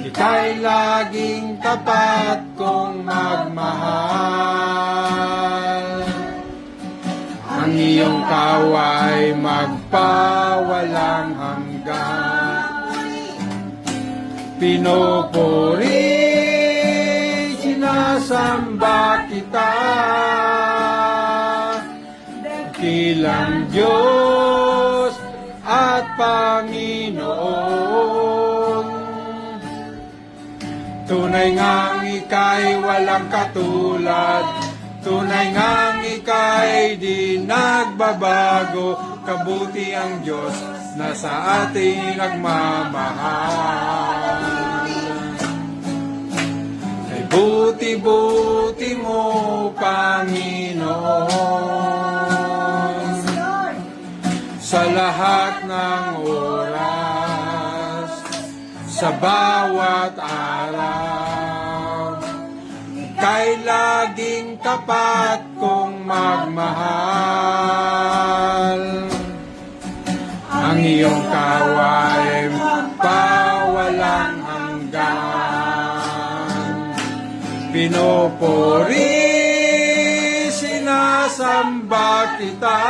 Ika'y laging tapat kong magmahal. Ang iyong kaway magpawalang hanggan. Pinupuri, sinasamba kita, dakilang Diyos at Panginoon. Tunay ngang ika'y walang katulad, tunay ngang ika'y di nagbabago. Kabuti ang Diyos na sa ating nagmamahal. Kay buti-buti mo, Panginoon, sa lahat ng oras, sa bawat araw, ika'y laging tapat kong magmahal. Ang iyong kaway magpawalang hanggan. Pinupuri, sinasamba kita,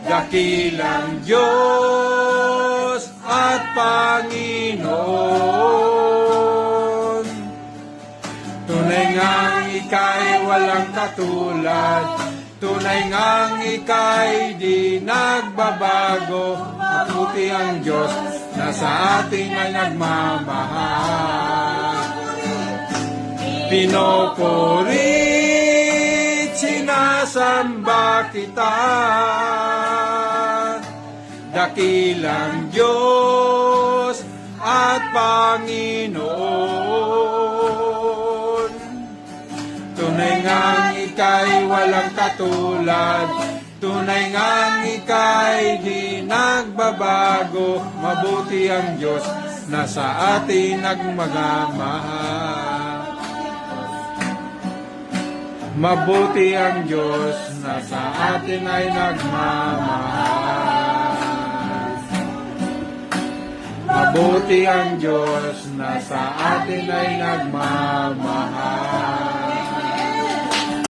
dakilang Diyos at Panginoon. Tunay ngang ika'y walang katulad, tunay ngang ika'y di nagbabago. Mabuti ang Diyos na sa ating ay nagmamahal. Pinupuri, sinasamba kita, dakilang Diyos at Panginoon. Tunay ngang ika'y walang katulad, tunay ngang ika'y di nagbabago. Mabuti ang Diyos na sa atin nagmamahal. Mabuti ang Diyos na sa atin ay nagmamahal. Mabuti ang Diyos na sa atin ay nagmamahal.